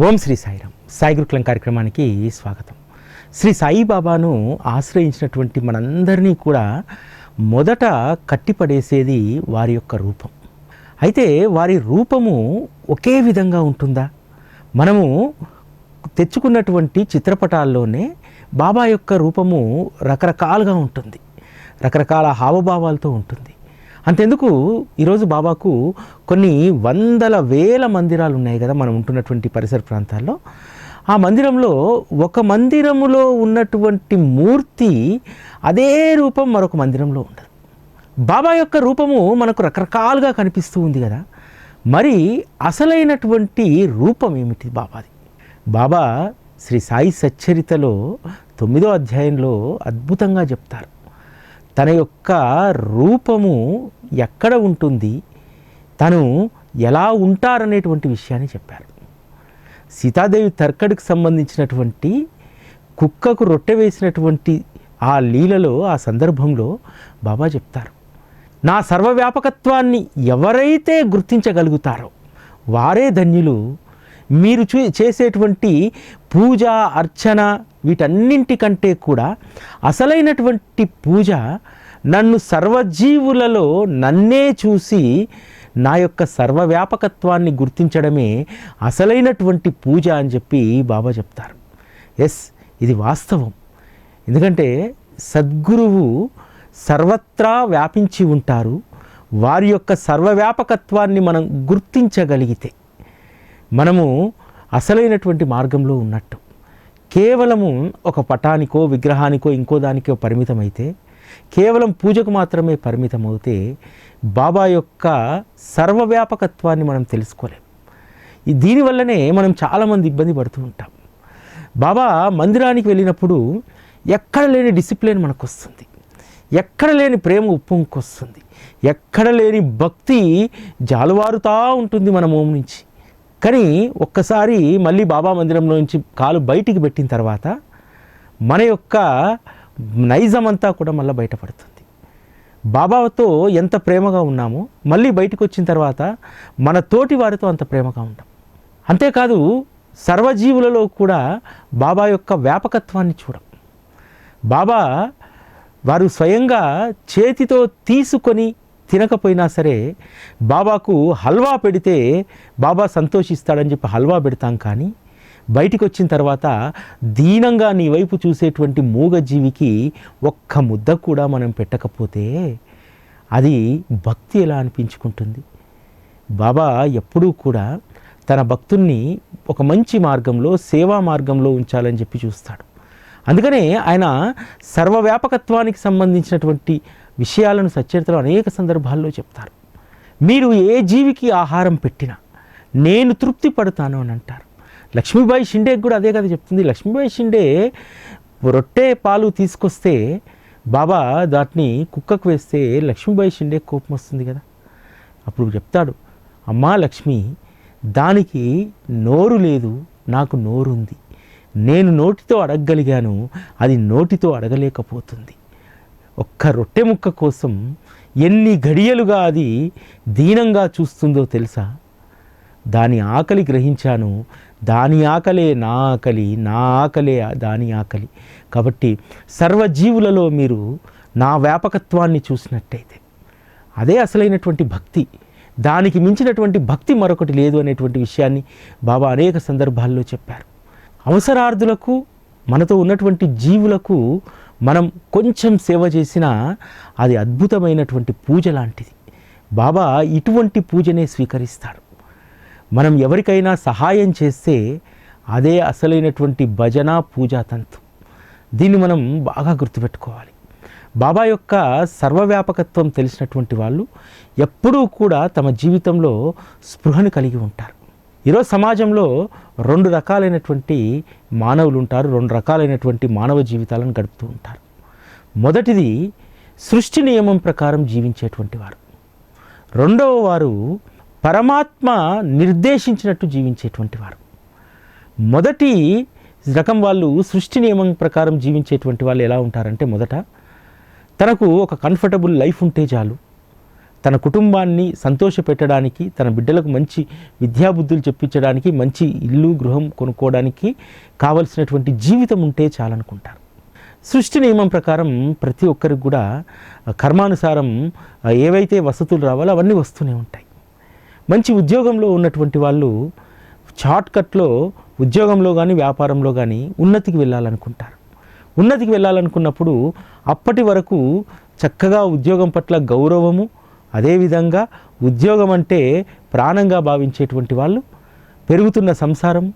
ఓం శ్రీ సాయిరామ్. సాయి గురుకులం కార్యక్రమానికి స్వాగతం. శ్రీ సాయిబాబాను ఆశ్రయించినటువంటి మనందరినీ కూడా మొదట కట్టిపడేసేది వారి యొక్క రూపం. అయితే వారి రూపము ఒకే విధంగా ఉంటుందా? మనము తెచ్చుకున్నటువంటి చిత్రపటాల్లోనే బాబా యొక్క రూపము రకరకాలుగా ఉంటుంది, రకరకాల హావభావాలతో ఉంటుంది. అంతెందుకు ఈరోజు బాబాకు కొన్ని వందల వేల మందిరాలు ఉన్నాయి కదా మనం ఉంటున్నటువంటి పరిసర ప్రాంతాల్లో. ఆ మందిరంలో ఒక మందిరములో ఉన్నటువంటి మూర్తి అదే రూపం మరొక మందిరంలో ఉండదు. బాబా యొక్క రూపము మనకు రకరకాలుగా కనిపిస్తూ ఉంది కదా, మరి అసలైనటువంటి రూపం ఏమిటి బాబాది? బాబా శ్రీ సాయి సచ్చరితలో 9వ అధ్యాయంలో అద్భుతంగా చెప్తారు. తన యొక్క రూపము ఎక్కడ ఉంటుంది, తను ఎలా ఉంటారనేటువంటి విషయాన్ని చెప్పారు. సీతాదేవి తర్కడికి సంబంధించినటువంటి కుక్కకు రొట్టె వేసినటువంటి ఆ లీలలో, ఆ సందర్భంలో బాబా చెప్తారు, నా సర్వవ్యాపకత్వాన్ని ఎవరైతే గుర్తించగలుగుతారో వారే ధన్యులు. మీరు చేసేటువంటి పూజ అర్చన వీటన్నింటికంటే కూడా అసలైనటువంటి పూజ నన్ను సర్వజీవులలో నన్నే చూసి నా యొక్క సర్వవ్యాపకత్వాన్ని గుర్తించడమే అసలైనటువంటి పూజ అని చెప్పి బాబా చెప్తారు. ఎస్, ఇది వాస్తవం. ఎందుకంటే సద్గురువు సర్వత్రా వ్యాపించి ఉంటారు. వారి యొక్క సర్వవ్యాపకత్వాన్ని మనం గుర్తించగలిగితే మనము అసలైనటువంటి మార్గంలో ఉన్నట్టు. కేవలము ఒక పటానికో విగ్రహానికో ఇంకో దానికో పరిమితమైతే, కేవలం పూజకు మాత్రమే పరిమితమవుతే బాబా యొక్క సర్వవ్యాపకత్వాన్ని మనం తెలుసుకోలేం. దీనివల్లనే మనం చాలామంది ఇబ్బంది పడుతూ ఉంటాం. బాబా మందిరానికి వెళ్ళినప్పుడు ఎక్కడ లేని డిసిప్లిన్ మనకు వస్తుంది, ఎక్కడ లేని ప్రేమ ఉప్పొంగుకొస్తుంది, ఎక్కడ లేని భక్తి జాలువారుతూ ఉంటుంది మన మోము నుంచి. కానీ ఒక్కసారి మళ్ళీ బాబా మందిరంలో నుంచి కాలు బయటికి పెట్టిన తర్వాత మన యొక్క నైజం అంతా కూడా మళ్ళీ బయటపడుతుంది. బాబాతో ఎంత ప్రేమగా ఉన్నామో మళ్ళీ బయటకు వచ్చిన తర్వాత మన తోటి వారితో అంత ప్రేమగా ఉంటాం. అంతేకాదు సర్వజీవులలో కూడా బాబా యొక్క వ్యాపకత్వాన్ని చూడం. బాబా వారు స్వయంగా చేతితో తీసుకొని తినకపోయినా సరే బాబాకు హల్వా పెడితే బాబా సంతోషిస్తాడని చెప్పి హల్వా పెడతాం. కానీ బయటికి వచ్చిన తర్వాత దీనంగా నీ వైపు చూసేటువంటి మూగజీవికి ఒక్క ముద్ద కూడా మనం పెట్టకపోతే అది భక్తి ఎలా అనిపించుకుంటుంది? బాబా ఎప్పుడూ కూడా తన భక్తుల్ని ఒక మంచి మార్గంలో, సేవా మార్గంలో ఉంచాలని చెప్పి చూస్తాడు. అందుకనే ఆయన సర్వవ్యాపకత్వానికి సంబంధించినటువంటి విషయాలను సచ్చరితలో అనేక సందర్భాల్లో చెప్తారు. మీరు ఏ జీవికి ఆహారం పెట్టినా నేను తృప్తి పడతాను అని అంటారు. లక్ష్మీబాయి షిండేకి కూడా అదే కదా చెప్తుంది. లక్ష్మీబాయి షిండే రొట్టె పాలు తీసుకొస్తే బాబా దాటిని కుక్కకు వేస్తే లక్ష్మీబాయి షిండే కోపం వస్తుంది కదా. అప్పుడు చెప్తాడు, అమ్మా లక్ష్మి, దానికి నోరు లేదు, నాకు నోరుంది. నేను నోటితో అడగగలిగాను, అది నోటితో అడగలేకపోతుంది. ఒక్క రొట్టె ముక్క కోసం ఎన్ని గడియలుగా అది దీనంగా చూస్తుందో తెలుసా? దాని ఆకలి గ్రహించాను, దాని ఆకలే నా ఆకలి, నా ఆకలే దాని ఆకలి. కాబట్టి సర్వజీవులలో మీరు నా వ్యాపకత్వాన్ని చూసినట్టయితే అదే అసలైనటువంటి భక్తి. దానికి మించినటువంటి భక్తి మరొకటి లేదు అనేటువంటి విషయాన్ని బాబా అనేక సందర్భాల్లో చెప్పారు. అవసరార్థులకు, మనతో ఉన్నటువంటి జీవులకు మనం కొంచెం సేవ చేసినా అది అద్భుతమైనటువంటి పూజ లాంటిది. బాబా ఇటువంటి పూజనే స్వీకరిస్తాడు. మనం ఎవరికైనా సహాయం చేస్తే అదే అసలైనటువంటి భజన పూజా తంతు. దీన్ని మనం బాగా గుర్తుపెట్టుకోవాలి. బాబా యొక్క సర్వవ్యాపకత్వం తెలిసినటువంటి వాళ్ళు ఎప్పుడూ కూడా తమ జీవితంలో స్పృహను కలిగి ఉంటారు. ఈరోజు సమాజంలో 2 రకాలైనటువంటి మానవులు ఉంటారు, 2 రకాలైనటువంటి మానవ జీవితాలను గడుపుతూ ఉంటారు. మొదటిది సృష్టి నియమం ప్రకారం జీవించేటువంటి వారు. రెండవ వారు పరమాత్మ నిర్దేశించినట్టు జీవించేటువంటి వారు. మొదటి రకం వాళ్ళు సృష్టి నియమం ప్రకారం జీవించేటువంటి వాళ్ళు ఎలా ఉంటారంటే, మొదట తనకు ఒక కంఫర్టబుల్ లైఫ్ ఉంటే చాలు, తన కుటుంబాన్ని సంతోషపెట్టడానికి, తన బిడ్డలకు మంచి విద్యాబుద్ధులు చెప్పించడానికి, మంచి ఇల్లు గృహం కొనుక్కోవడానికి కావలసినటువంటి జీవితం ఉంటే చాలనుకుంటారు. సృష్టి నియమం ప్రకారం ప్రతి ఒక్కరికి కూడా కర్మానుసారం ఏవైతే వసతులు రావాలో అవన్నీ వస్తూనే ఉంటాయి. మంచి ఉద్యోగంలో ఉన్నటువంటి వాళ్ళు షార్ట్కట్లో ఉద్యోగంలో కానీ వ్యాపారంలో కానీ ఉన్నతికి వెళ్ళాలనుకుంటారు. ఉన్నతికి వెళ్ళాలనుకున్నప్పుడు అప్పటి వరకు చక్కగా ఉద్యోగం పట్ల గౌరవము, అదేవిధంగా ఉద్యోగం అంటే ప్రాణంగా భావించేటువంటి వాళ్ళు పెరుగుతున్న సంసారం,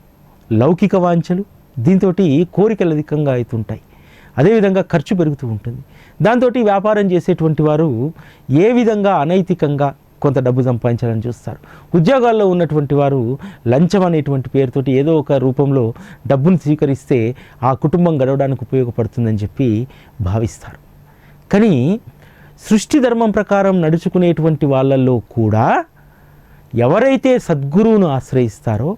లౌకిక వాంఛలు, దీంతో కోరికలు అధికంగా అవుతుంటాయి. అదేవిధంగా ఖర్చు పెరుగుతూ ఉంటుంది. దాంతో వ్యాపారం చేసేటువంటి వారు ఏ విధంగా అనైతికంగా కొంత డబ్బు సంపాదించాలని చూస్తారు. ఉద్యోగాల్లో ఉన్నటువంటి వారు లంచం అనేటువంటి పేరుతోటి ఏదో ఒక రూపంలో డబ్బును స్వీకరిస్తే ఆ కుటుంబం గడవడానికి ఉపయోగపడుతుందని చెప్పి భావిస్తారు. కానీ సృష్టి ధర్మం ప్రకారం నడుచుకునేటువంటి వాళ్ళల్లో కూడా ఎవరైతే సద్గురువును ఆశ్రయిస్తారో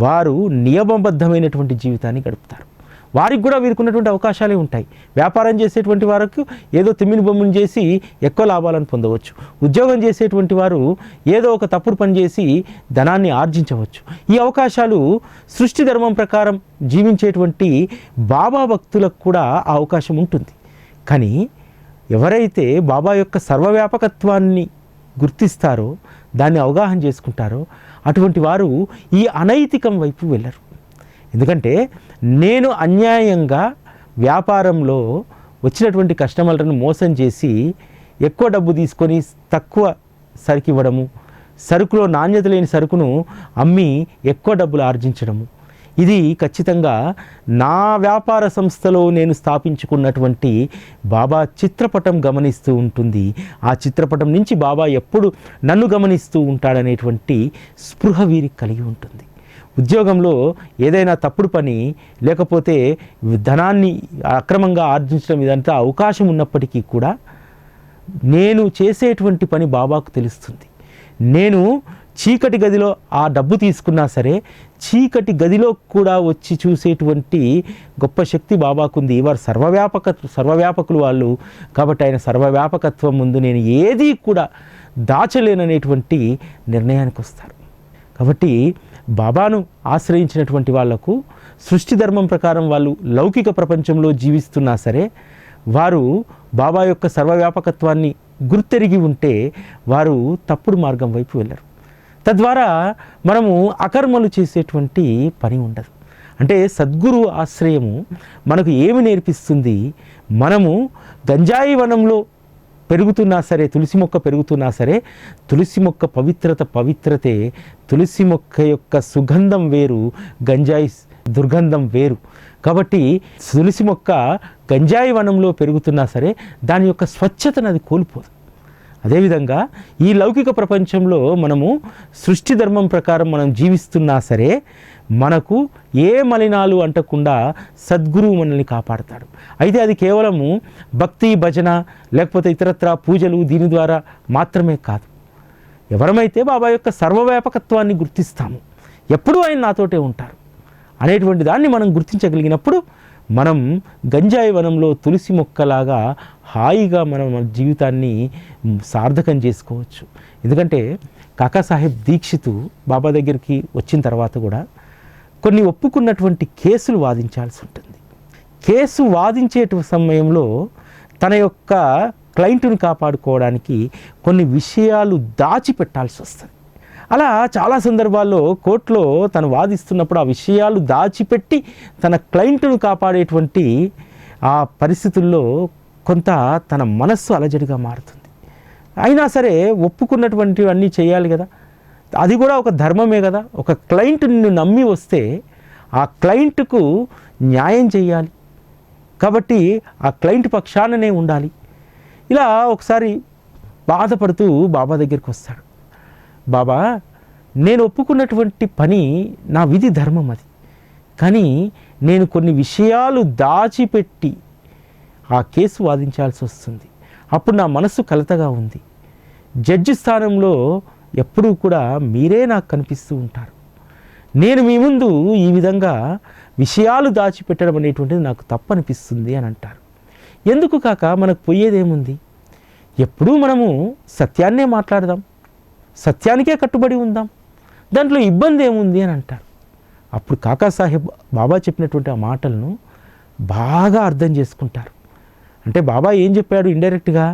వారు నియమబద్ధమైనటువంటి జీవితాన్ని గడుపుతారు. వారికి కూడా వీరికి ఉన్నటువంటి అవకాశాలే ఉంటాయి. వ్యాపారం చేసేటువంటి వారికి ఏదో తిమ్మిని బొమ్మను చేసి ఎక్కువ లాభాలను పొందవచ్చు. ఉద్యోగం చేసేటువంటి వారు ఏదో ఒక తప్పుడు పని చేసి ధనాన్ని ఆర్జించవచ్చు. ఈ అవకాశాలు సృష్టి ధర్మం ప్రకారం జీవించేటువంటి బాబా భక్తులకు కూడా ఆ అవకాశం ఉంటుంది. కానీ ఎవరైతే బాబా యొక్క సర్వవ్యాపకత్వాన్ని గుర్తిస్తారో, దాన్ని అవగాహన చేసుకుంటారో, అటువంటి వారు ఈ అనైతికం వైపు వెళ్ళరు. ఎందుకంటే నేను అన్యాయంగా వ్యాపారంలో వచ్చినటువంటి కస్టమర్లను మోసం చేసి ఎక్కువ డబ్బు తీసుకొని తక్కువ సరుకు ఇవ్వడము, సరుకులో నాణ్యత లేని సరుకును అమ్మి ఎక్కువ డబ్బులు ఆర్జించడము, ఇది ఖచ్చితంగా నా వ్యాపార సంస్థలో నేను స్థాపించుకున్నటువంటి బాబా చిత్రపటం గమనిస్తూ ఉంటుంది. ఆ చిత్రపటం నుంచి బాబా ఎప్పుడు నన్ను గమనిస్తూ ఉంటాడనేటువంటి స్పృహ వీరికి కలిగి ఉంటుంది. ఉద్యోగంలో ఏదైనా తప్పుడు పని లేకపోతే ధనాన్ని అక్రమంగా ఆర్జించడం ఇదంతా అవకాశం ఉన్నప్పటికీ కూడా నేను చేసేటువంటి పని బాబాకు తెలుస్తుంది. నేను చీకటి గదిలో ఆ డబ్బు తీసుకున్నా సరే చీకటి గదిలో కూడా వచ్చి చూసేటువంటి గొప్ప శక్తి బాబాకుంది. వారు సర్వవ్యాపకులు వాళ్ళు కాబట్టి ఆయన సర్వవ్యాపకత్వం ముందు నేను ఏదీ కూడా దాచలేననేటువంటి నిర్ణయానికి వస్తారు. కాబట్టి బాబాను ఆశ్రయించినటువంటి వాళ్లకు సృష్టి ధర్మం ప్రకారం వాళ్ళు లౌకిక ప్రపంచంలో జీవిస్తున్నా సరే వారు బాబా యొక్క సర్వవ్యాపకత్వాన్ని గుర్తెరిగి ఉంటే వారు తప్పుడు మార్గం వైపు వెళ్ళరు. తద్వారా మనము అకర్మలు చేసేటువంటి పని ఉండదు. అంటే సద్గురు ఆశ్రయము మనకు ఏమి నేర్పిస్తుంది? మనము గంజాయి వనంలో పెరుగుతున్నా సరే, తులసి మొక్క పెరుగుతున్నా సరే, తులసి మొక్క పవిత్రతే, తులసి మొక్క యొక్క సుగంధం వేరు, గంజాయి దుర్గంధం వేరు. కాబట్టి తులసి మొక్క గంజాయి వనంలో పెరుగుతున్నా సరే దాని యొక్క స్వచ్ఛతను అది కోల్పోదు. అదేవిధంగా ఈ లౌకిక ప్రపంచంలో మనము సృష్టి ధర్మం ప్రకారం మనం జీవిస్తున్నా సరే మనకు ఏ మలినాలు అంటకుండా సద్గురువు మనల్ని కాపాడతాడు. అయితే అది కేవలము భక్తి, భజన లేకపోతే ఇతరత్ర పూజలు దీని ద్వారా మాత్రమే కాదు. ఎవరమైతే బాబా యొక్క సర్వవ్యాపకత్వాన్ని గుర్తిస్తాము, ఎప్పుడూ ఆయన నాతోటే ఉంటారు అనేటువంటి దాన్ని మనం గుర్తించగలిగినప్పుడు మనం గంజాయి వనంలో తులసి మొక్కలాగా హాయిగా మనం మన జీవితాన్ని సార్థకం చేసుకోవచ్చు. ఎందుకంటే కాకాసాహెబ్ దీక్షిత్ బాబా దగ్గరికి వచ్చిన తర్వాత కూడా కొన్ని ఒప్పుకున్నటువంటి కేసులు వాదించాల్సి ఉంటుంది. కేసు వాదించే సమయంలో తన యొక్క క్లయింట్ను కాపాడుకోవడానికి కొన్ని విషయాలు దాచిపెట్టాల్సి వస్తుంది. అలా చాలా సందర్భాల్లో కోర్టులో తను వాదిస్తున్నప్పుడు ఆ విషయాలు దాచిపెట్టి తన క్లయింట్ను కాపాడేటువంటి ఆ పరిస్థితుల్లో కొంత తన మనస్సు అలజడిగా మారుతుంది. అయినా సరే ఒప్పుకున్నటువంటివన్నీ చేయాలి కదా, అది కూడా ఒక ధర్మమే కదా. ఒక క్లయింట్ నిన్ను నమ్మి వస్తే ఆ క్లయింట్కు న్యాయం చేయాలి కాబట్టి ఆ క్లయింట్ పక్షాననే ఉండాలి. ఇలా ఒకసారి బాధపడుతూ బాబా దగ్గరికి వస్తాడు. బాబా, నేను ఒప్పుకున్నటువంటి పని నా విధి ధర్మం అది, కానీ నేను కొన్ని విషయాలు దాచిపెట్టి ఆ కేసు వాదించాల్సి వస్తుంది. అప్పుడు నా మనసు కలతగా ఉంది. జడ్జి స్థానంలో ఎప్పుడూ కూడా మీరే నాకు కనిపిస్తూ ఉంటారు. నేను మీ ముందు ఈ విధంగా విషయాలు దాచిపెట్టడం అనేటువంటిది నాకు తప్పనిపిస్తుంది అని అంటారు. ఎందుకు కాక మనకు పోయేదేముంది? ఎప్పుడూ మనము సత్యాన్నే మాట్లాడదాం, సత్యానికే కట్టుబడి ఉందాం, దాంట్లో ఇబ్బంది ఏముంది అని అంటారు. అప్పుడు కాకాసాహెబ్ బాబా చెప్పినటువంటి ఆ మాటలను బాగా అర్థం చేసుకుంటారు. అంటే బాబా ఏం చెప్పాడు ఇండైరెక్ట్గా,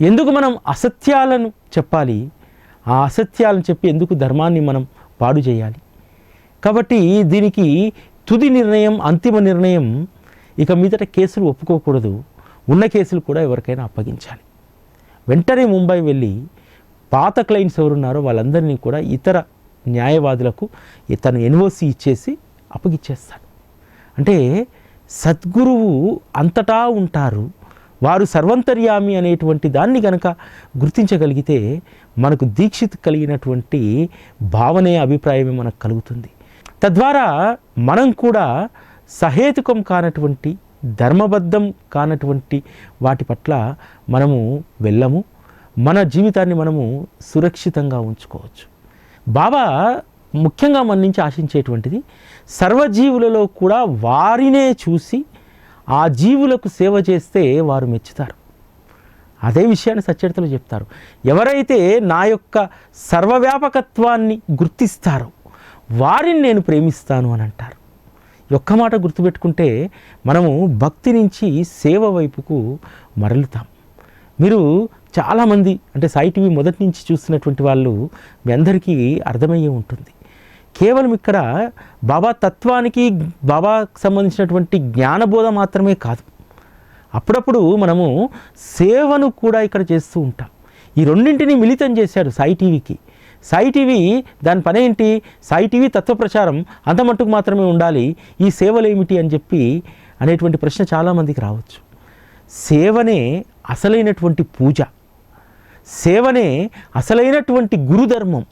ఎందుకు మనం అసత్యాలను చెప్పాలి, ఆ అసత్యాలను చెప్పి ఎందుకు ధర్మాన్ని మనం పాడు చేయాలి. కాబట్టి దీనికి తుది నిర్ణయం, అంతిమ నిర్ణయం, ఇక మీదట కేసులు ఒప్పుకోకూడదు, ఉన్న కేసులు కూడా ఎవరికైనా అప్పగించాలి. వెంటనే ముంబై వెళ్ళి పాత క్లయింట్స్ ఎవరున్నారో వాళ్ళందరినీ కూడా ఇతర న్యాయవాదులకు తను ఎన్ఓసి ఇచ్చేసి అప్పగిచ్చేస్తాడు. అంటే సద్గురువు అంతటా ఉంటారు, వారు సర్వంతర్యామి అనేటువంటి దాన్ని కనుక గుర్తించగలిగితే మనకు దీక్షిత్ కలిగినటువంటి భావనే, అభిప్రాయమే మనకు కలుగుతుంది. తద్వారా మనం కూడా సహేతుకం కానటువంటి, ధర్మబద్ధం కానటువంటి వాటి పట్ల మనము వెళ్ళము, మన జీవితాన్ని మనము సురక్షితంగా ఉంచుకోవచ్చు. బాబా ముఖ్యంగా మన నుంచి ఆశించేటువంటిది సర్వజీవులలో కూడా వారినే చూసి ఆ జీవులకు సేవ చేస్తే వారు మెచ్చుతారు. అదే విషయాన్ని సచ్చరితలో చెప్తారు. ఎవరైతే నా యొక్క సర్వవ్యాపకత్వాన్ని గుర్తిస్తారో వారిని నేను ప్రేమిస్తాను అని అంటారు. ఒక్క మాట గుర్తుపెట్టుకుంటే మనము భక్తి నుంచి సేవ వైపుకు మరలుతాం. మీరు చాలామంది అంటే సాయి టీవీ మొదటి నుంచి చూస్తున్నటువంటి వాళ్ళు మీ అందరికీ అర్థమయ్యే ఉంటుంది. కేవలం ఇక్కడ బాబా తత్వానికి, బాబాకు సంబంధించినటువంటి జ్ఞానబోధ మాత్రమే కాదు, అప్పుడప్పుడు మనము సేవను కూడా ఇక్కడ చేస్తూ ఉంటాం. ఈ రెండింటిని మిళితం చేశాడు సాయి టీవీకి. సాయి టీవీ దాని పని ఏంటి, సాయి టీవీ తత్వ ప్రచారం అంత మట్టుకు మాత్రమే ఉండాలి, ఈ సేవలు ఏమిటి అని చెప్పి అనేటువంటి ప్రశ్న చాలామందికి రావచ్చు. సేవనే అసలైనటువంటి పూజ, సేవనే అసలైనటువంటి గురుధర్మం.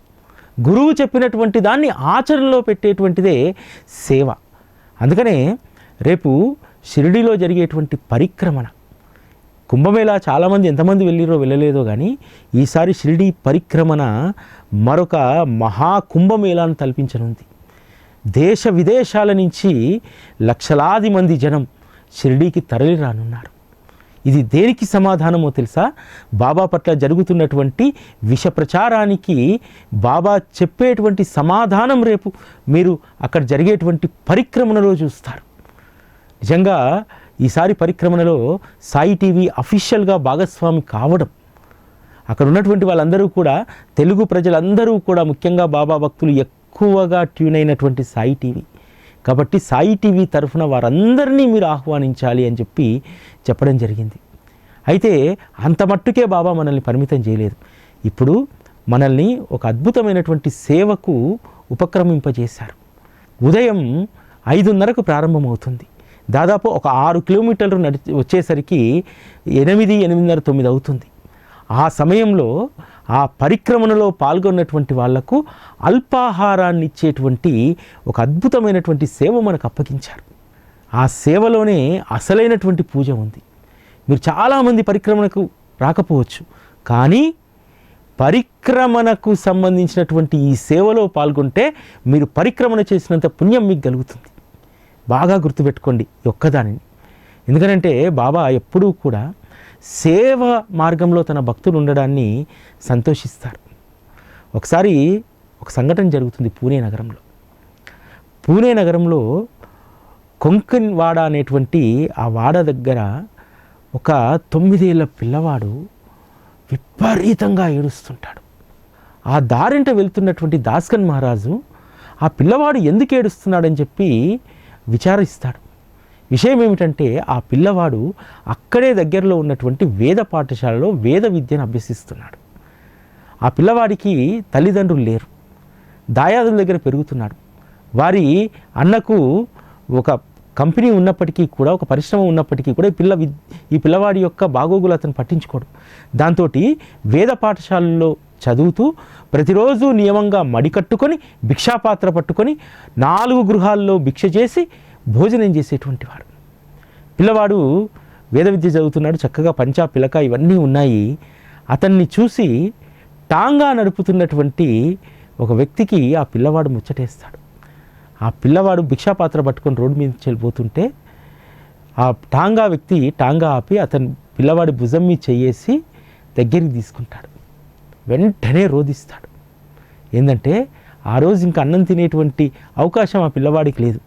గురువు చెప్పినటువంటి దాన్ని ఆచరణలో పెట్టేటువంటిదే సేవ. అందుకనే రేపు షిరిడీలో జరిగేటువంటి పరిక్రమణ, కుంభమేళా చాలామంది ఎంతమంది వెళ్ళిరో వెళ్ళలేదో కానీ ఈసారి షిరిడీ పరిక్రమణ మరొక మహాకుంభమేళాను తలపించనుంది. దేశ విదేశాల నుంచి లక్షలాది మంది జనం షిరిడీకి తరలి రానున్నారు. ఇది దేనికి సమాధానమో తెలుసా? బాబా పట్ల జరుగుతున్నటువంటి విష ప్రచారానికి బాబా చెప్పేటువంటి సమాధానం రేపు మీరు అక్కడ జరిగేటువంటి పరిక్రమణలో చూస్తారు. నిజంగా ఈసారి పరిక్రమణలో సాయి టీవీ అఫీషియల్గా భాగస్వామి కావడం, అక్కడ ఉన్నటువంటి వాళ్ళందరూ కూడా, తెలుగు ప్రజలందరూ కూడా, ముఖ్యంగా బాబా భక్తులు ఎక్కువగా ట్యూన్ అయినటువంటి సాయి టీవీ కాబట్టి సాయి టీవీ తరఫున వారందరినీ మీరు ఆహ్వానించాలి అని చెప్పి చెప్పడం జరిగింది. అయితే అంత మట్టుకే బాబా మనల్ని పరిమితం చేయలేదు. ఇప్పుడు మనల్ని ఒక అద్భుతమైనటువంటి సేవకు ఉపక్రమింపజేశారు. ఉదయం 5:30కు ప్రారంభమవుతుంది. దాదాపు ఒక 6 కిలోమీటర్లు వచ్చేసరికి 8, 8:30, 9 అవుతుంది. ఆ సమయంలో ఆ పరిక్రమణలో పాల్గొన్నటువంటి వాళ్లకు అల్పాహారాన్ని ఇచ్చేటువంటి ఒక అద్భుతమైనటువంటి సేవ మనకు అప్పగించారు. ఆ సేవలోనే అసలైనటువంటి పూజ ఉంది. మీరు చాలామంది పరిక్రమణకు రాకపోవచ్చు, కానీ పరిక్రమణకు సంబంధించినటువంటి ఈ సేవలో పాల్గొంటే మీరు పరిక్రమణ చేసినంత పుణ్యం మీకు కలుగుతుంది. బాగా గుర్తుపెట్టుకోండి ఈ ఒక్కదానిని. ఎందుకంటే బాబా ఎప్పుడూ కూడా సేవ మార్గంలో తన భక్తులు ఉండడాన్ని సంతోషిస్తారు. ఒకసారి ఒక సంఘటన జరుగుతుంది పూణే నగరంలో. పూణే నగరంలో కొంకన్ వాడ అనేటువంటి ఆ వాడ దగ్గర ఒక 9 ఏళ్ల పిల్లవాడు విపరీతంగా ఏడుస్తుంటాడు. ఆ దారింట వెళ్తున్నటువంటి దాస్కన్ మహారాజు ఆ పిల్లవాడు ఎందుకు ఏడుస్తున్నాడని చెప్పి విచారిస్తాడు. విషయం ఏమిటంటే ఆ పిల్లవాడు అక్కడే దగ్గరలో ఉన్నటువంటి వేద పాఠశాలలో వేద విద్యను అభ్యసిస్తున్నాడు. ఆ పిల్లవాడికి తల్లిదండ్రులు లేరు, దాయాదుల దగ్గర పెరుగుతున్నాడు. వారి అన్నకు ఒక కంపెనీ ఉన్నప్పటికీ కూడా, ఒక పరిశ్రమ ఉన్నప్పటికీ కూడా ఈ పిల్లవాడి యొక్క బాగోగులు అతను పట్టించుకోడు. దాంతో వేద పాఠశాలలో చదువుతూ ప్రతిరోజు నియమంగా మడికట్టుకొని భిక్షాపాత్ర పట్టుకొని 4 గృహాల్లో భిక్ష చేసి భోజనం చేసేటువంటి వాడు. పిల్లవాడు వేద విద్య చదువుతున్నాడు, చక్కగా పంచా పిలక ఇవన్నీ ఉన్నాయి. అతన్ని చూసి టాంగా నడుపుతున్నటువంటి ఒక వ్యక్తికి ఆ పిల్లవాడు ముచ్చటేస్తాడు. ఆ పిల్లవాడు భిక్షాపాత్ర పట్టుకొని రోడ్డు మీద వెళ్ళిపోతుంటే ఆ టాంగా వ్యక్తి టాంగా ఆపి అతని పిల్లవాడి భుజం మీద చెయ్యేసి దగ్గరికి తీసుకుంటాడు. వెంటనే రోధిస్తాడు. ఏంటంటే ఆ రోజు ఇంకా అన్నం తినేటువంటి అవకాశం ఆ పిల్లవాడికి లేదు.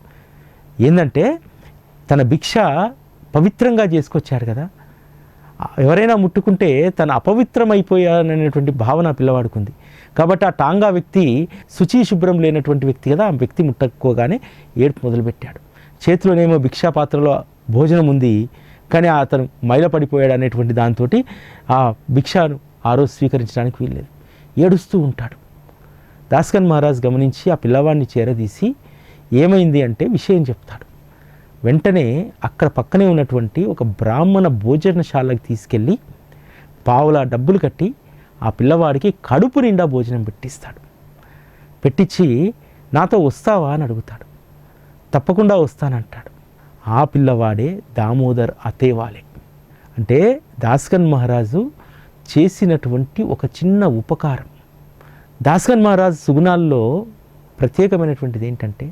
ఏంటంటే తన భిక్ష పవిత్రంగా చేసుకొచ్చాడు కదా, ఎవరైనా ముట్టుకుంటే తన అపవిత్రమైపోయాననేటువంటి భావన ఆ పిల్లవాడికి ఉంది. కాబట్టి ఆ టాంగా వ్యక్తి శుచి శుభ్రం లేనటువంటి వ్యక్తి కదా, ఆ వ్యక్తి ముట్టుకోగానే ఏడుపు మొదలుపెట్టాడు. చేతిలోనేమో భిక్షా పాత్రలో భోజనం ఉంది, కానీ అతను మైలపడిపోయాడు అనేటువంటి దాంతో ఆ భిక్షను ఆ రోజు స్వీకరించడానికి వీల్లేదు. ఏడుస్తూ ఉంటాడు. దాస్కన్ మహారాజ్ గమనించి ఆ పిల్లవాడిని చేరదీసి ఏమైంది అంటే విషయం చెప్తాడు. వెంటనే అక్కడ పక్కనే ఉన్నటువంటి ఒక బ్రాహ్మణ భోజనశాలకు తీసుకెళ్ళి పావుల డబ్బులు కట్టి ఆ పిల్లవాడికి కడుపు నిండా భోజనం పెట్టిస్తాడు. పెట్టించి నాతో వస్తావా అని అడుగుతాడు. తప్పకుండా వస్తానంటాడు. ఆ పిల్లవాడే దామోదర్ అతేవాలే. అంటే దాస్కన్ మహారాజు చేసినటువంటి ఒక చిన్న ఉపకారం. దాస్కన్ మహారాజ్ సుగుణాల్లో ప్రత్యేకమైనటువంటిది ఏంటంటే,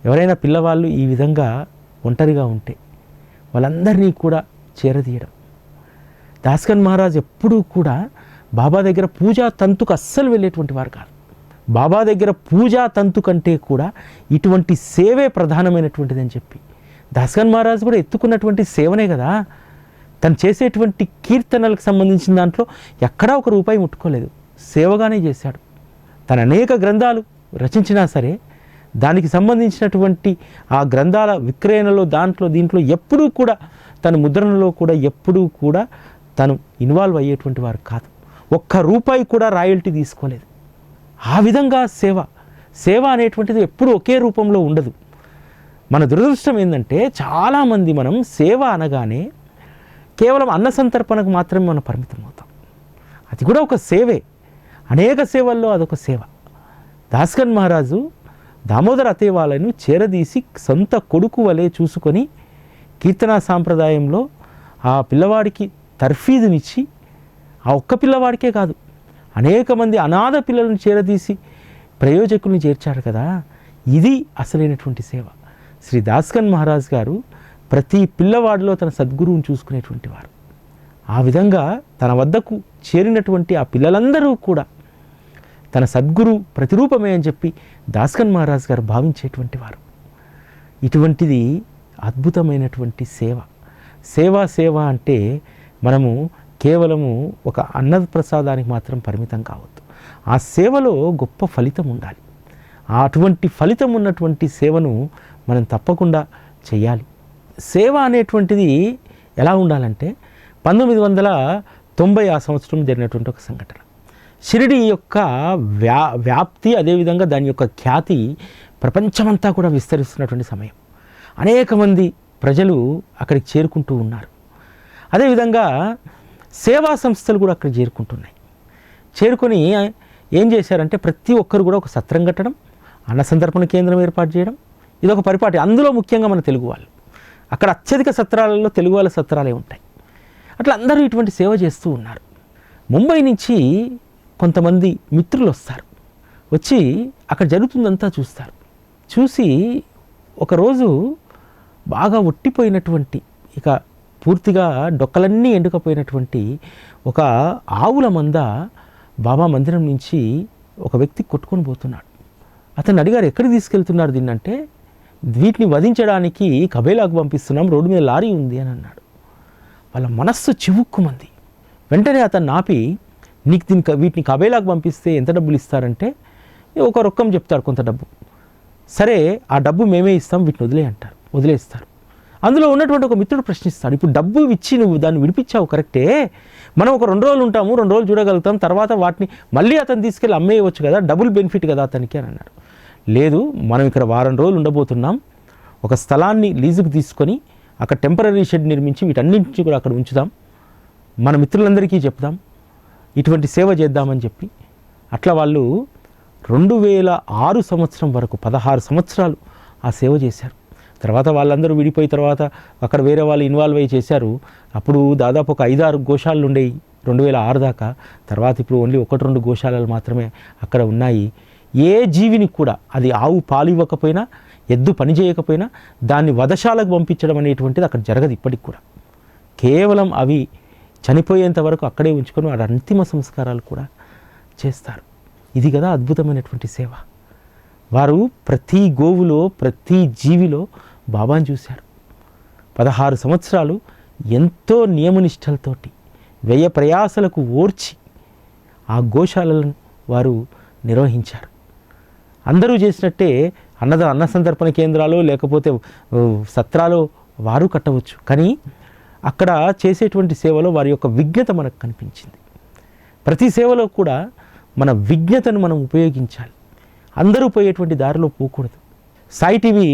ఎవరైనా పిల్లవాళ్ళు ఈ విధంగా ఒంటరిగా ఉంటే వాళ్ళందరినీ కూడా చేరదీయడం. దాస్కన్ మహారాజ్ ఎప్పుడూ కూడా బాబా దగ్గర పూజా తంతుకు అస్సలు వెళ్ళేటువంటి వారు కాదు. బాబా దగ్గర పూజా తంతు కంటే కూడా ఇటువంటి సేవే ప్రధానమైనటువంటిది అని చెప్పి దాస్కన్ మహారాజ్ కూడా ఎత్తుకున్నటువంటి సేవనే కదా. తను చేసేటువంటి కీర్తనలకు సంబంధించిన దాంట్లో ఎక్కడా ఒక రూపాయి ముట్టుకోలేదు, సేవగానే చేశాడు. తను అనేక గ్రంథాలు రచించినా సరే దానికి సంబంధించినటువంటి ఆ గ్రంథాల విక్రయణలో దీంట్లో ఎప్పుడూ కూడా తన ముద్రణలో కూడా ఎప్పుడూ కూడా తను ఇన్వాల్వ్ అయ్యేటువంటి వారు కాదు. ఒక్క రూపాయి కూడా రాయల్టీ తీసుకోలేదు. ఆ విధంగా సేవ అనేటువంటిది ఎప్పుడూ ఒకే రూపంలో ఉండదు. మన దురదృష్టం ఏంటంటే చాలామంది మనం సేవ అనగానే కేవలం అన్న సంతర్పణకు మాత్రమే మనం పరిమితం అవుతాం. అది కూడా ఒక సేవే, అనేక సేవల్లో అదొక సేవ. దాస్కన్ మహారాజు దామోదర్ అతేవాలను చేరదీసి సొంత కొడుకు వలె చూసుకొని కీర్తనా సాంప్రదాయంలో ఆ పిల్లవాడికి తర్ఫీదునిచ్చి, ఆ ఒక్క పిల్లవాడికే కాదు అనేక మంది అనాథ పిల్లలను చేరదీసి ప్రయోజకుల్ని చేర్చారు కదా. ఇది అసలైనటువంటి సేవ. శ్రీ దాస్కన్ మహారాజ్ గారు ప్రతి పిల్లవాడిలో తన సద్గురువుని చూసుకునేటువంటి వారు. ఆ విధంగా తన వద్దకు చేరినటువంటి ఆ పిల్లలందరూ కూడా తన సద్గురు ప్రతిరూపమే అని చెప్పి దాస్కన్ మహారాజ్ గారు భావించేటువంటి వారు. ఇటువంటిది అద్భుతమైనటువంటి సేవ అంటే మనము కేవలము ఒక అన్నప్రసాదానికి మాత్రం పరిమితం కావద్దు. ఆ సేవలో గొప్ప ఫలితం ఉండాలి. అటువంటి ఫలితం ఉన్నటువంటి సేవను మనం తప్పకుండా చేయాలి. సేవ అనేటువంటిది ఎలా ఉండాలంటే 1990 ఆ సంవత్సరం జరిగినటువంటి ఒక సంఘటన. షిరిడి యొక్క వ్యాప్తి, అదేవిధంగా దాని యొక్క ఖ్యాతి ప్రపంచమంతా కూడా విస్తరిస్తున్నటువంటి సమయం. అనేక మంది ప్రజలు అక్కడికి చేరుకుంటూ ఉన్నారు. అదేవిధంగా సేవా సంస్థలు కూడా అక్కడ చేరుకుంటున్నాయి. చేరుకొని ఏం చేశారంటే ప్రతి ఒక్కరు కూడా ఒక సత్రం కట్టడం, అన్న సంతర్పణ కేంద్రం ఏర్పాటు చేయడం, ఇదొక పరిపాటి. అందులో ముఖ్యంగా మన తెలుగు వాళ్ళు, అక్కడ అత్యధిక సత్రాలలో తెలుగు వాళ్ళ సత్రాలే ఉంటాయి. అట్లా అందరూ ఇటువంటి సేవ చేస్తూ ఉన్నారు. ముంబై నుంచి కొంతమంది మిత్రులు వస్తారు. వచ్చి అక్కడ జరుగుతుందంతా చూస్తారు. చూసి ఒకరోజు బాగా ఒట్టిపోయినటువంటి, ఇక పూర్తిగా డొక్కలన్నీ ఎండుకపోయినటువంటి ఒక ఆవుల మంద బాబా మందిరం నుంచి ఒక వ్యక్తి కొట్టుకొని పోతున్నాడు. అతను అడిగారు, ఎక్కడికి తీసుకెళ్తున్నారు దీన్ని అంటే, వీటిని వధించడానికి కబేలాకు పంపిస్తున్నాం, రోడ్డు మీద లారీ ఉంది అని అన్నాడు. వాళ్ళ మనస్సు చివుక్కుమంది. వెంటనే అతను ఆపి, నీకు వీటిని కబేలాకు పంపిస్తే ఎంత డబ్బులు ఇస్తారంటే ఒక రొక్కం చెప్తాడు, కొంత డబ్బు. సరే ఆ డబ్బు మేమే ఇస్తాం, వీటిని వదిలేస్తారు. అందులో ఉన్నటువంటి ఒక మిత్రుడు ప్రశ్నిస్తాడు, ఇప్పుడు డబ్బు ఇచ్చి నువ్వు దాన్ని విడిపించావు కరెక్టే, మనం ఒక 2 రోజులు ఉంటాము, 2 రోజులు చూడగలుగుతాం, తర్వాత వాటిని మళ్ళీ అతను తీసుకెళ్ళి అమ్మేయవచ్చు కదా, డబుల్ బెనిఫిట్ కదా అతనికి అని అన్నాడు. లేదు, మనం ఇక్కడ 1 వారం రోజులు ఉండబోతున్నాం, ఒక స్థలాన్ని లీజుకు తీసుకొని అక్కడ టెంపరీ షెడ్ నిర్మించి వీటన్నింటినీ కూడా అక్కడ ఉంచుదాం, మన మిత్రులందరికీ చెప్దాం, ఇటువంటి సేవ చేద్దామని చెప్పి అట్లా వాళ్ళు 2006 సంవత్సరం వరకు 16 సంవత్సరాలు ఆ సేవ చేశారు. తర్వాత వాళ్ళందరూ విడిపోయి తర్వాత అక్కడ వేరే వాళ్ళు ఇన్వాల్వ్ అయ్యి చేశారు. అప్పుడు దాదాపు ఒక 5-6 గోశాలలు ఉండేవి 2006 దాకా. తర్వాత ఇప్పుడు ఓన్లీ 1-2 గోశాలలు మాత్రమే అక్కడ ఉన్నాయి. ఏ జీవిని కూడా, అది ఆవు పాలు ఇవ్వకపోయినా, ఎద్దు పని చేయకపోయినా దాన్ని వధశాలకు పంపించడం అనేటువంటిది అక్కడ జరగదు ఇప్పటికి కూడా. కేవలం అవి చనిపోయేంత వరకు అక్కడే ఉంచుకొని వారి అంతిమ సంస్కారాలు కూడా చేస్తారు. ఇది కదా అద్భుతమైనటువంటి సేవ. వారు ప్రతి గోవులో ప్రతి జీవిలో బాబాను చూశారు. 16 సంవత్సరాలు ఎంతో నియమనిష్టలతోటి వ్యయ ప్రయాసలకు ఓర్చి ఆ గోశాలను వారు నిర్వహించారు. అందరూ చేసినట్టే అన్న సంతర్పణ కేంద్రాలు లేకపోతే సత్రాలు వారు కట్టవచ్చు, కానీ అక్కడ చేసేటువంటి సేవలో వారి యొక్క విజ్ఞత మనకు కనిపించింది. ప్రతి సేవలో కూడా మన విజ్ఞతను మనం ఉపయోగించాలి. అందరూ పోయేటువంటి దారిలో పోకూడదు. సాయి టీవీ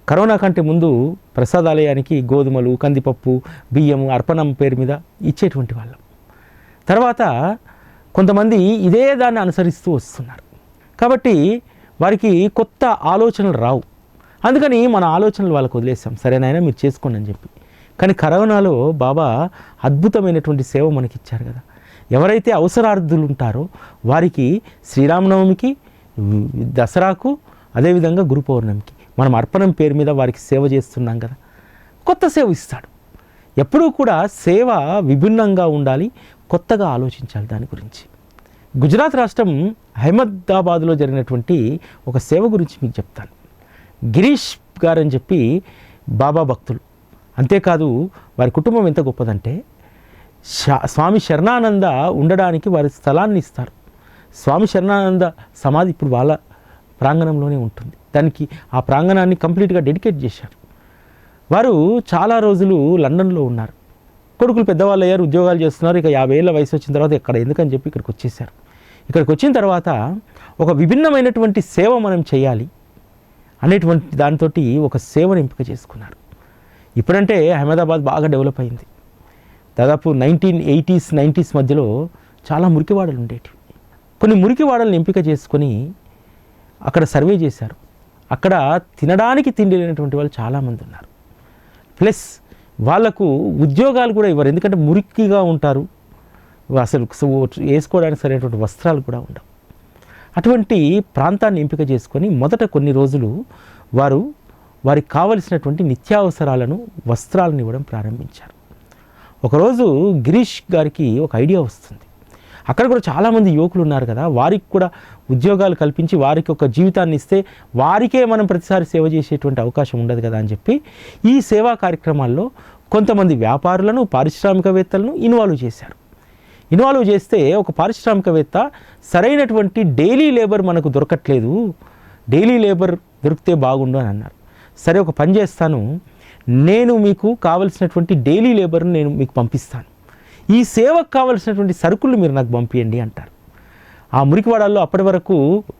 కరోనా కంటే ముందు ప్రసాదాలయానికి గోధుమలు, కందిపప్పు, బియ్యము అర్పణం పేరు మీద ఇచ్చేటువంటి వాళ్ళం. తర్వాత కొంతమంది ఇదే దాన్ని అనుసరిస్తూ వస్తున్నారు కాబట్టి వారికి కొత్త ఆలోచనలు రావు. అందుకని మన ఆలోచనలు వాళ్ళకు వదిలేసాం, సరేనైనా మీరు చేసుకోండి అని చెప్పి. కానీ కరోనాలో బాబా అద్భుతమైనటువంటి సేవ మనకిచ్చారు కదా. ఎవరైతే అవసరార్థులు ఉంటారో వారికి శ్రీరామనవమికి, దసరాకు, అదేవిధంగా గురు పౌర్ణమికి మనం అర్పణం పేరు మీద వారికి సేవ చేస్తున్నాం కదా. కొత్త సేవ ఇస్తాడు. ఎప్పుడూ కూడా సేవ విభిన్నంగా ఉండాలి, కొత్తగా ఆలోచించాలి దాని గురించి. గుజరాత్ రాష్ట్రం అహ్మదాబాద్లో జరిగినటువంటి ఒక సేవ గురించి మీకు చెప్తాను. గిరీష్ గారు అని చెప్పి బాబా భక్తులు. అంతేకాదు వారి కుటుంబం ఎంత గొప్పదంటే స్వామి శరణానంద ఉండడానికి వారి స్థలాన్ని ఇస్తారు. స్వామి శరణానంద సమాధి ఇప్పుడు వాళ్ళ ప్రాంగణంలోనే ఉంటుంది. దానికి ఆ ప్రాంగణాన్ని కంప్లీట్గా డెడికేట్ చేశారు. వారు చాలా రోజులు లండన్లో ఉన్నారు. కొడుకులు పెద్దవాళ్ళు అయ్యారు, ఉద్యోగాలు చేస్తున్నారు. ఇక 50 ఏళ్ళ వయసు వచ్చిన తర్వాత ఎక్కడ ఎందుకని చెప్పి ఇక్కడికి వచ్చేసారు. ఇక్కడికి వచ్చిన తర్వాత ఒక విభిన్నమైనటువంటి సేవ మనం చేయాలి అనేటువంటి దాంతో ఒక సేవను ఎంపిక చేసుకున్నారు. ఇప్పుడంటే అహ్మదాబాద్ బాగా డెవలప్ అయింది. దాదాపు 1980s, 90s మధ్యలో చాలా మురికివాడలు ఉండేటివి. కొన్ని మురికివాడలను ఎంపిక చేసుకొని అక్కడ సర్వే చేశారు. అక్కడ తినడానికి తిండి లేనటువంటి వాళ్ళు చాలామంది ఉన్నారు. ప్లస్ వాళ్లకు ఉద్యోగాలు కూడా ఇవ్వరు, ఎందుకంటే మురికిగా ఉంటారు. అసలు వేసుకోవడానికి సరైనటువంటి వస్త్రాలు కూడా ఉండవు. అటువంటి ప్రాంతాన్ని ఎంపిక చేసుకొని మొదట కొన్ని రోజులు వారికి కావలసినటువంటి నిత్యావసరాలను, వస్త్రాలను ఇవ్వడం ప్రారంభించారు. ఒకరోజు గిరీష్ గారికి ఒక ఐడియా వస్తుంది. అక్కడ కూడా చాలామంది యువకులు ఉన్నారు కదా, వారికి కూడా ఉద్యోగాలు కల్పించి వారికి ఒక జీవితాన్ని ఇస్తే వారికే మనం ప్రతిసారి సేవ చేసేటువంటి అవకాశం ఉండదు కదా అని చెప్పి ఈ సేవా కార్యక్రమాల్లో కొంతమంది వ్యాపారులను, పారిశ్రామికవేత్తలను ఇన్వాల్వ్ చేశారు. ఇన్వాల్వ్ చేస్తే ఒక పారిశ్రామికవేత్త సరైనటువంటి డైలీ లేబర్ మనకు దొరకట్లేదు, డైలీ లేబర్ దొరికితే బాగుండు అని అన్నారు. సరే, ఒక పని చేస్తాను, నేను మీకు కావలసినటువంటి డైలీ లేబర్ని నేను మీకు పంపిస్తాను, ఈ సేవకు కావలసినటువంటి సరుకులు మీరు నాకు పంపించండి అంటారు. ఆ మురికివాడల్లో అప్పటి వరకు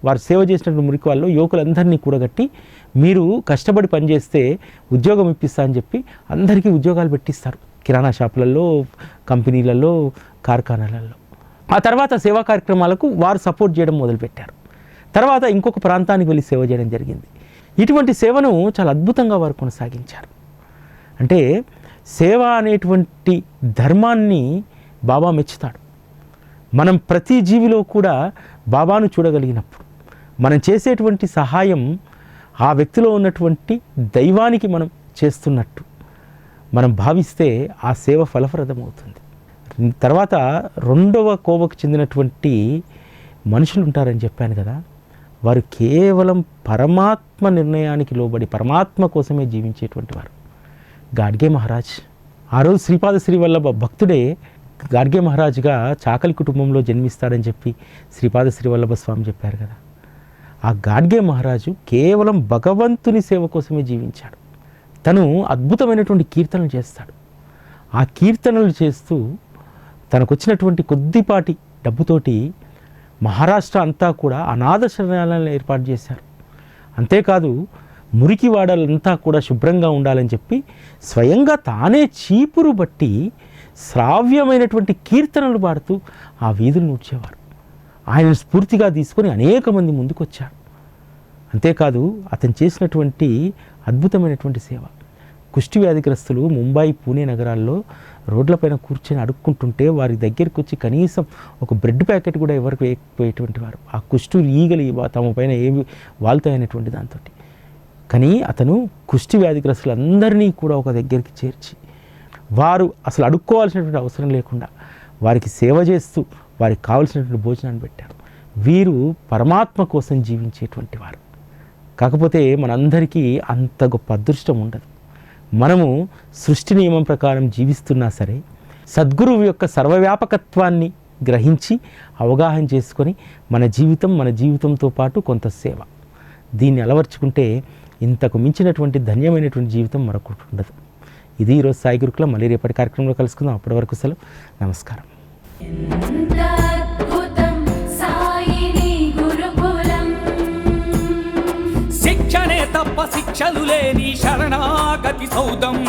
వారు సేవ చేసినటువంటి మురికివాడలో యువకులందరినీ కూడగట్టి మీరు కష్టపడి పనిచేస్తే ఉద్యోగం ఇప్పిస్తా అని చెప్పి అందరికీ ఉద్యోగాలు పెట్టిస్తారు. కిరాణా షాపులలో, కంపెనీలలో, కార్ఖానాలలో. ఆ తర్వాత సేవా కార్యక్రమాలకు వారు సపోర్ట్ చేయడం మొదలుపెట్టారు. తర్వాత ఇంకొక ప్రాంతానికి వెళ్ళి సేవ చేయడం జరిగింది. ఇటువంటి సేవను చాలా అద్భుతంగా వారు కొనసాగించారు. అంటే సేవ అనేటువంటి ధర్మాన్ని బాబా మెచ్చుతాడు. మనం ప్రతి జీవిలో కూడా బాబాను చూడగలిగినప్పుడు మనం చేసేటువంటి సహాయం ఆ వ్యక్తిలో ఉన్నటువంటి దైవానికి మనం చేస్తున్నట్టు మనం భావిస్తే ఆ సేవ ఫలప్రదమవుతుంది. తర్వాత రెండవ కోవకు చెందినటువంటి మనుషులు ఉంటారని చెప్పాను కదా, వారు కేవలం పరమాత్మ నిర్ణయానికి లోబడి పరమాత్మ కోసమే జీవించేటువంటి వారు. గాడ్గే మహారాజ్ ఆ రోజు శ్రీపాద శ్రీవల్లభ భక్తుడే గాడ్గే మహారాజ్గా చాకలి కుటుంబంలో జన్మిస్తాడని చెప్పి శ్రీపాద శ్రీవల్లభ స్వామి చెప్పారు కదా. ఆ గాడ్గే మహారాజు కేవలం భగవంతుని సేవ కోసమే జీవించాడు. తను అద్భుతమైనటువంటి కీర్తనలు చేస్తాడు. ఆ కీర్తనలు చేస్తూ తనకు వచ్చినటువంటి కొద్దిపాటి డబ్బుతోటి మహారాష్ట్ర అంతా కూడా అనాథ శరణాలయాలను ఏర్పాటు చేశారు. అంతేకాదు మురికి వాడలంతా కూడా శుభ్రంగా ఉండాలని చెప్పి స్వయంగా తానే చీపురు బట్టి శ్రావ్యమైనటువంటి కీర్తనలు పాడుతూ ఆ వీధులు నూడ్చేవారు. ఆయన స్ఫూర్తిగా తీసుకొని అనేక మంది ముందుకొచ్చారు. అంతేకాదు అతను చేసినటువంటి అద్భుతమైనటువంటి సేవ. కుష్టి వ్యాధిగ్రస్తులు ముంబై, పూణే నగరాల్లో రోడ్లపైన కూర్చొని అడుక్కుంటుంటే వారి దగ్గరికి వచ్చి కనీసం ఒక బ్రెడ్ ప్యాకెట్ కూడా ఎవరికి వేయకపోయేటువంటి వారు. ఆ కుష్టు ఈగలు తమ పైన ఏవి వాళ్తాయనేటువంటి దాంతో. కానీ అతను కుష్టి వ్యాధిగ్రస్తులందరినీ కూడా ఒక దగ్గరికి చేర్చి వారు అసలు అడుక్కోవాల్సినటువంటి అవసరం లేకుండా వారికి సేవ చేస్తూ వారికి కావలసినటువంటి భోజనాన్ని పెట్టారు. వీరు పరమాత్మ కోసం జీవించేటువంటి వారు. కాకపోతే మనందరికీ అంత గొప్ప అదృష్టం ఉండదు. మనము సృష్టి నియమం ప్రకారం జీవిస్తున్నా సరే సద్గురువు యొక్క సర్వవ్యాపకత్వాన్ని గ్రహించి అవగాహన చేసుకొని మన జీవితంతో పాటు కొంత సేవ దీన్ని అలవర్చుకుంటే ఇంతకు మించినటువంటి ధన్యమైనటువంటి జీవితం మరొకటి ఉండదు. ఇది ఈరోజు సాయి గురుకులం. మళ్ళీ రేపటి కార్యక్రమంలో కలుసుకుందాం. అప్పటి వరకు సెలవు. నమస్కారం. శిక్షణే తప్ప శిక్షలు లేని శరణాగతి సౌదం.